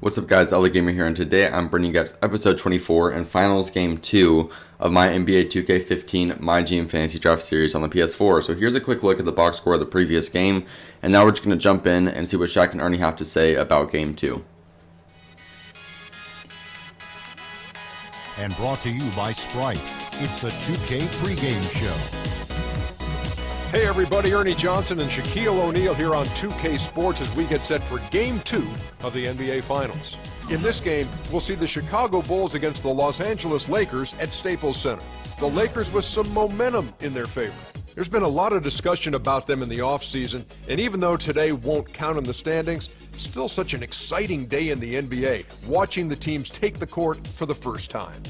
What's up guys, LA Gamer here, and today I'm bringing you guys episode 24 and finals game 2 of my NBA 2K15 MyGM Fantasy Draft Series on the PS4. So here's a quick look at the box score of the previous game, and now we're just going to jump in and see what Shaq and Ernie have to say about game 2. And brought to you by Sprite, it's the 2K PreGame Show. Hey everybody, Ernie Johnson and Shaquille O'Neal here on 2K Sports as we get set for Game 2 of the NBA Finals. In this game, we'll see the Chicago Bulls against the Los Angeles Lakers at Staples Center. The Lakers with some momentum in their favor. There's been a lot of discussion about them in the offseason, and even though today won't count in the standings, still such an exciting day in the NBA, watching the teams take the court for the first time.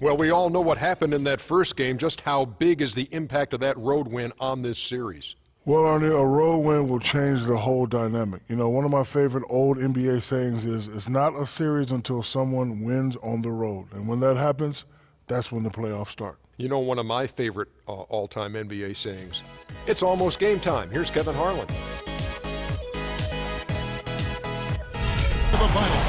Well, we all know what happened in that first game. Just how big is the impact of that road win on this series? Well, Arnie, a road win will change the whole dynamic. You know, one of my favorite old NBA sayings is, it's not a series until someone wins on the road. And when that happens, that's when the playoffs start. You know, one of my favorite all-time NBA sayings, it's almost game time. Here's Kevin Harlan. To the finals.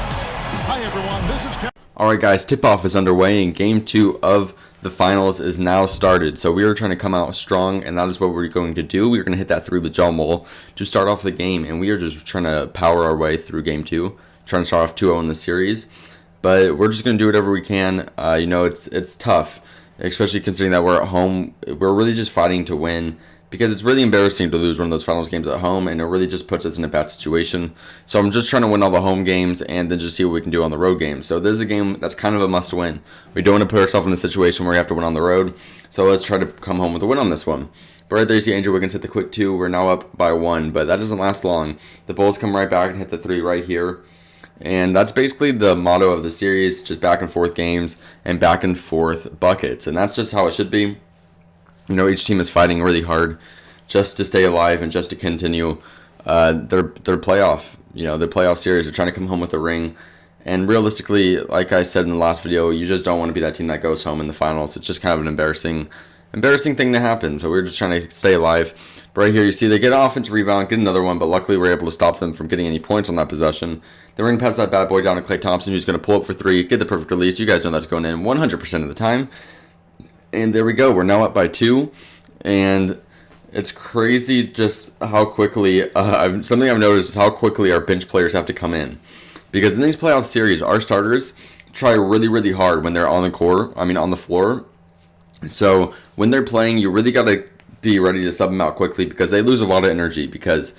Hi everyone, this is Kevin. Alright guys, tip-off is underway and game 2 of the finals is now started. So we are trying to come out strong, and that is what we're going to do. We're going to hit that 3 with John Wall to start off the game, and we are just trying to power our way through game 2, trying to start off 2-0 in the series. But we're just going to do whatever we can. You know, it's tough, especially considering that we're at home. We're really just fighting to win, because it's really embarrassing to lose one of those finals games at home, and it really just puts us in a bad situation. So I'm just trying to win all the home games and then just see what we can do on the road games. So this is a game that's kind of a must-win. We don't want to put ourselves in a situation where we have to win on the road, so let's try to come home with a win on this one. But right there you see Andrew Wiggins hit the quick 2. We're now up by 1, but that doesn't last long. The Bulls come right back and hit the 3 right here. And that's basically the motto of the series, just back and forth games and back and forth buckets. And that's just how it should be. You know, each team is fighting really hard just to stay alive and just to continue their playoff, their playoff series. They're trying to come home with a ring. And realistically, like I said in the last video, you just don't want to be that team that goes home in the finals. It's just kind of an embarrassing thing to happen. So we're just trying to stay alive. But right here, you see they get an offensive rebound, get another one, but luckily we're able to stop them from getting any points on that possession. Then we're going to pass that bad boy down to Klay Thompson, who's going to pull up for 3, get the perfect release. You guys know that's going in 100% of the time. And there we go. We're now up by 2, and it's crazy just how quickly, something I've noticed is how quickly our bench players have to come in. Because in these playoff series, our starters try really, really hard when they're on the floor. So when they're playing, you really got to be ready to sub them out quickly because they lose a lot of energy. Because,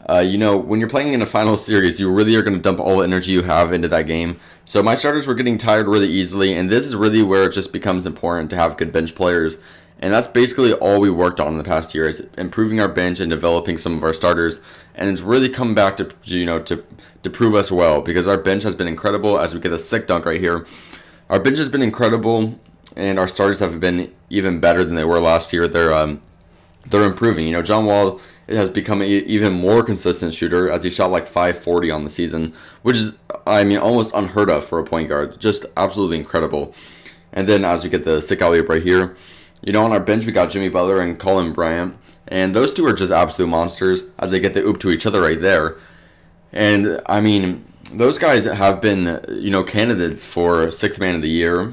when you're playing in a final series, you really are going to dump all the energy you have into that game. So my starters were getting tired really easily, and this is really where it just becomes important to have good bench players. And that's basically all we worked on in the past year, is improving our bench and developing some of our starters. And it's really come back to to prove us well, because our bench has been incredible. As we get a sick dunk right here, our bench has been incredible, and our starters have been even better than they were last year. They're improving. John Wall has become an even more consistent shooter, as he shot like 540 on the season, which is, almost unheard of for a point guard. Just absolutely incredible. And then as we get the sick alley-oop right here, on our bench we got Jimmy Butler and Colin Bryant, and those two are just absolute monsters as they get the oop to each other right there. And those guys have been, candidates for 6th man of the year.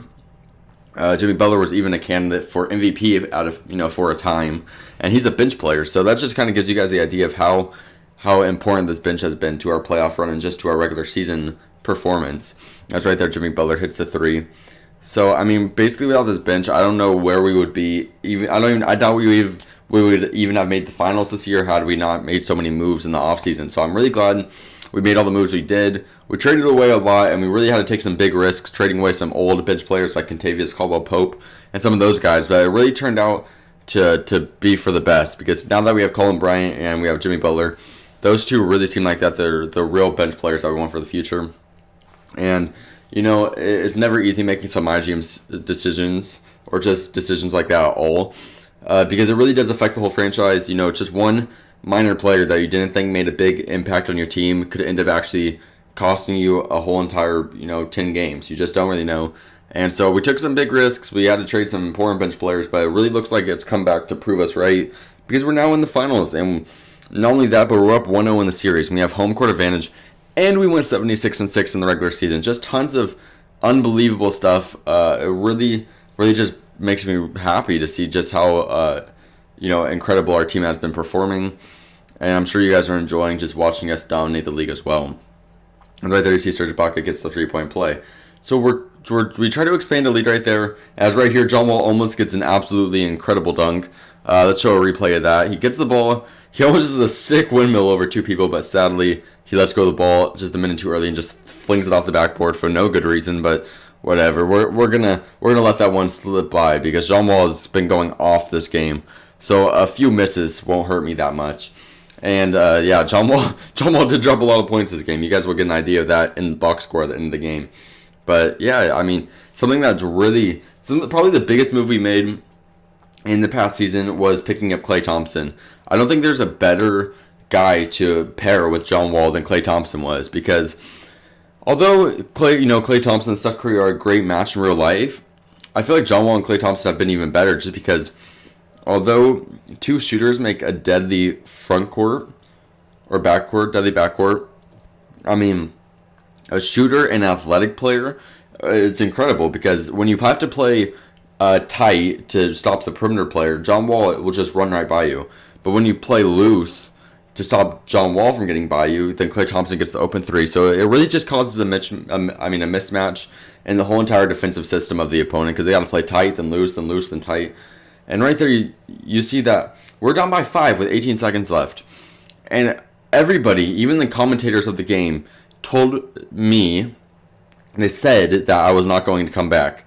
Jimmy Butler was even a candidate for MVP for a time, and he's a bench player. So that just kind of gives you guys the idea of how important this bench has been to our playoff run and just to our regular season performance. That's right there. Jimmy Butler hits the 3. So basically without this bench, I don't know where we would be. I doubt we would even have made the finals this year had we not made so many moves in the offseason. So I'm really glad we made all the moves we did. We traded away a lot, and we really had to take some big risks, trading away some old bench players like Kentavious Caldwell-Pope and some of those guys. But it really turned out to be for the best, because now that we have Colin Bryant and we have Jimmy Butler, those two really seem like that they're the real bench players that we want for the future. And, it's never easy making some MyGM decisions, or just decisions like that at all, because it really does affect the whole franchise. Just one minor player that you didn't think made a big impact on your team could end up actually costing you a whole entire 10 games. You just don't really know. And so we took some big risks. We had to trade some important bench players, but it really looks like it's come back to prove us right, because we're now in the finals. And not only that, but we're up 1-0 in the series, and we have home court advantage And we went 76-6 in the regular season. Just tons of unbelievable stuff. It really just makes me happy to see just how incredible our team has been performing. And I'm sure you guys are enjoying just watching us dominate the league as well. And right there you see Serge Ibaka gets the 3-point play. So we try to expand the lead right there. As right here, John Wall almost gets an absolutely incredible dunk. Let's show a replay of that. He gets the ball. He almost does a sick windmill over two people, but sadly, he lets go of the ball just a minute too early and just flings it off the backboard for no good reason, but whatever. We're gonna let that one slip by because John Wall has been going off this game. So a few misses won't hurt me that much. And John Wall did drop a lot of points this game. You guys will get an idea of that in the box score at the end of the game. But yeah, I mean, something that's probably the biggest move we made in the past season was picking up Klay Thompson. I don't think there's a better guy to pair with John Wall than Klay Thompson was, because although Klay Thompson and Steph Curry are a great match in real life, I feel like John Wall and Klay Thompson have been even better just because although two shooters make a deadly front court or deadly backcourt, I mean, a shooter and athletic player, it's incredible because when you have to play tight to stop the perimeter player, John Wall will just run right by you. But when you play loose to stop John Wall from getting by you, then Klay Thompson gets the open three. So it really just causes a mismatch in the whole entire defensive system of the opponent because they got to play tight, then loose, then tight. And right there, you see that we're down by 5 with 18 seconds left. And everybody, even the commentators of the game, told me, they said that I was not going to come back.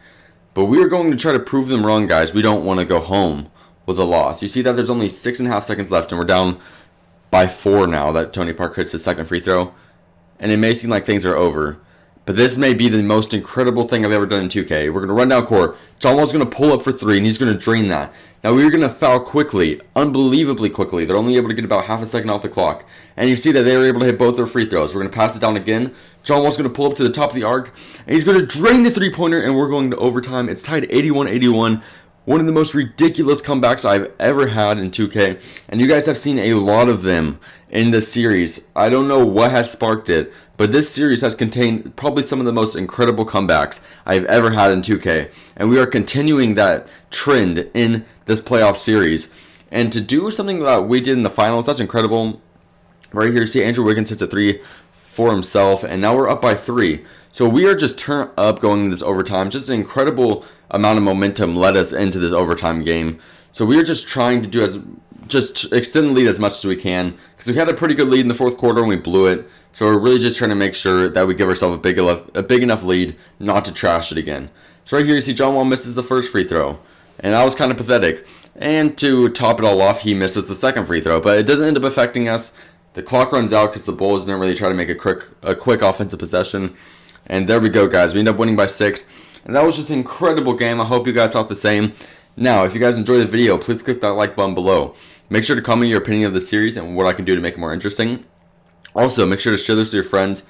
But we are going to try to prove them wrong, guys. We don't want to go home with a loss. You see that there's only 6.5 seconds left, and we're down by 4 now that Tony Parker hits his second free throw. And it may seem like things are over. But this may be the most incredible thing I've ever done in 2K. We're going to run down court. John Wall's going to pull up for 3, and he's going to drain that. Now, we are going to foul quickly, unbelievably quickly. They're only able to get about half a second off the clock. And you see that they were able to hit both their free throws. We're going to pass it down again. John Wall's going to pull up to the top of the arc, and he's going to drain the three-pointer, and we're going to overtime. It's tied 81-81. One of the most ridiculous comebacks I've ever had in 2K. And you guys have seen a lot of them in this series. I don't know what has sparked it, but this series has contained probably some of the most incredible comebacks I've ever had in 2K. And we are continuing that trend in this playoff series. And to do something that we did in the finals, that's incredible. Right here, see Andrew Wiggins hits a 3 for himself, and now we're up by 3. So we are just turned up going into this overtime. Just an incredible amount of momentum led us into this overtime game. So we are just trying to just extend the lead as much as we can, because we had a pretty good lead in the fourth quarter and we blew it. So we're really just trying to make sure that we give ourselves a big enough lead not to trash it again. So right here you see John Wall misses the first free throw, and that was kind of pathetic. And to top it all off, he misses the second free throw, but it doesn't end up affecting us. The clock runs out because the Bulls didn't really try to make a quick offensive possession. And there we go, guys. We end up winning by 6. And that was just an incredible game. I hope you guys thought the same. Now, if you guys enjoyed the video, please click that like button below. Make sure to comment your opinion of the series and what I can do to make it more interesting. Also, make sure to share this with your friends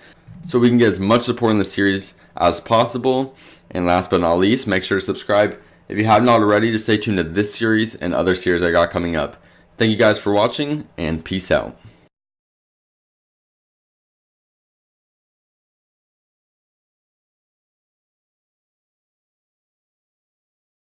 so we can get as much support in the series as possible. And last but not least, make sure to subscribe if you have not already to stay tuned to this series and other series I got coming up. Thank you guys for watching, and peace out.